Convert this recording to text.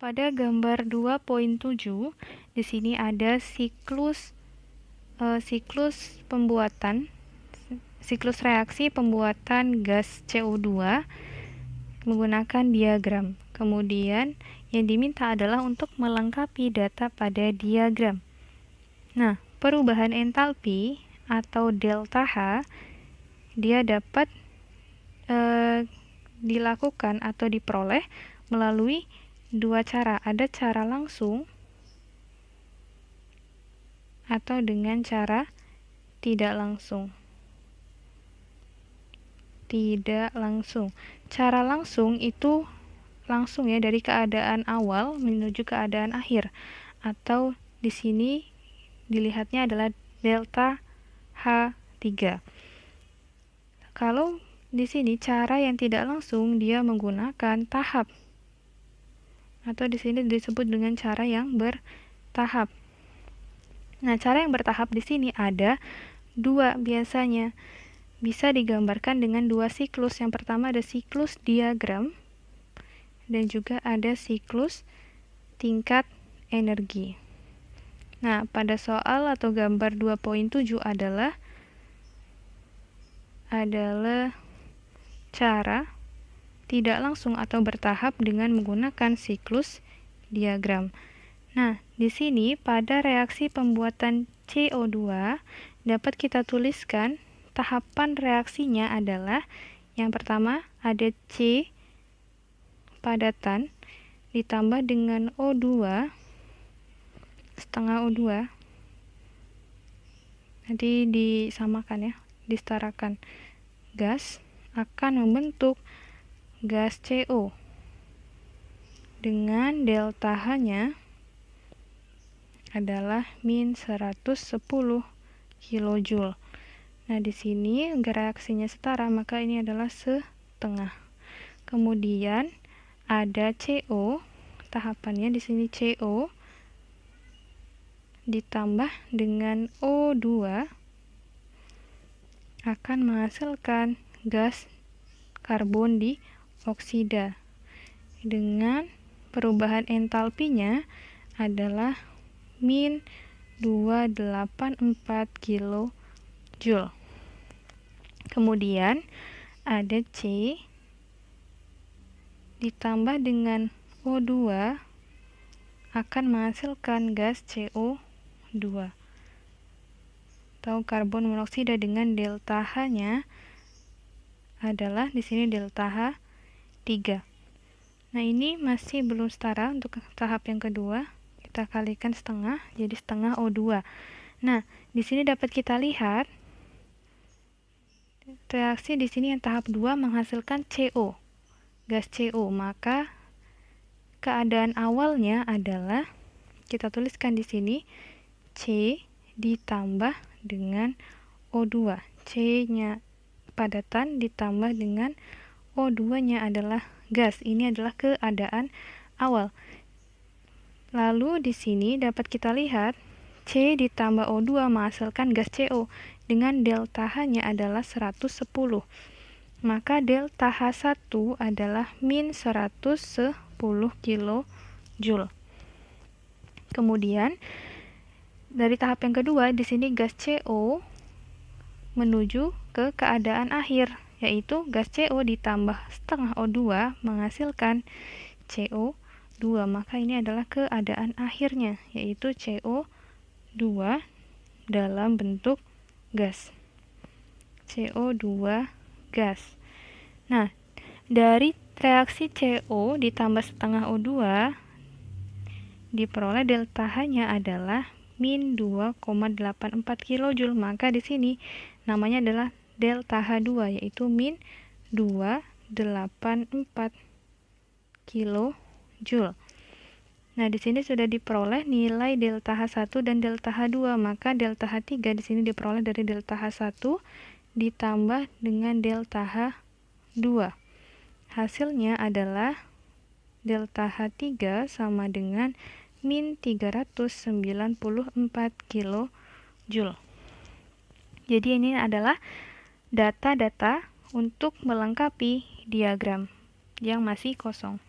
Pada gambar 2.7, di sini ada siklus reaksi pembuatan gas CO2 menggunakan diagram. Kemudian yang diminta adalah untuk melengkapi data pada diagram. Nah, perubahan entalpi atau delta H dia dapat dilakukan atau diperoleh melalui dua cara. Ada cara langsung atau dengan cara tidak langsung. Cara langsung itu langsung ya, dari keadaan awal menuju keadaan akhir, atau di sini dilihatnya adalah delta H3. Kalau di sini cara yang tidak langsung dia menggunakan tahap, atau di sini disebut dengan cara yang bertahap. Nah, cara yang bertahap di sini ada dua biasanya. Bisa digambarkan dengan dua siklus. Yang pertama ada siklus diagram dan juga ada siklus tingkat energi. Nah, pada soal atau gambar 2.7 adalah cara tidak langsung atau bertahap dengan menggunakan siklus diagram. Nah, di sini pada reaksi pembuatan CO2 dapat kita tuliskan tahapan reaksinya adalah yang pertama ada C padatan ditambah dengan O2 setengah O2, nanti disamakan ya, disetarakan, gas akan membentuk gas CO dengan delta H-nya adalah min 110 kJ. Nah, di sini reaksinya setara, maka ini adalah setengah. Kemudian ada CO, tahapannya di sini CO ditambah dengan O2 akan menghasilkan gas karbon dioksida dengan perubahan entalpinya adalah min 284 kJ. Kemudian ada C ditambah dengan O2 akan menghasilkan gas CO2 atau karbon monoksida dengan delta H-nya adalah di sini delta H3. Nah, ini masih belum setara untuk tahap yang kedua. Kita kalikan setengah, jadi setengah O2. Nah, di sini dapat kita lihat reaksi di sini yang tahap 2 menghasilkan CO, gas CO. Maka keadaan awalnya adalah kita tuliskan di sini C ditambah dengan O2. C-nya padatan ditambah dengan O2-nya adalah gas. Ini adalah keadaan awal. Lalu di sini dapat kita lihat C ditambah O2 menghasilkan gas CO dengan delta H-nya adalah 110. Maka delta H1 adalah min 110 kJ. Kemudian dari tahap yang kedua di sini gas CO menuju ke keadaan akhir, yaitu gas CO ditambah setengah O2 menghasilkan CO2. Maka ini adalah keadaan akhirnya, yaitu CO2 dalam bentuk gas. CO2 gas. Nah, dari reaksi CO ditambah setengah O2 diperoleh delta H-nya adalah min 2,84 kJ. Maka di sini namanya adalah delta H2, yaitu min 284 kJ. Nah, di sini sudah diperoleh nilai delta H1 dan delta H2, maka delta H3 di sini diperoleh dari delta H1 ditambah dengan delta H2. Hasilnya adalah delta H3 sama dengan min 394 kJ. Jadi ini adalah data-data untuk melengkapi diagram yang masih kosong.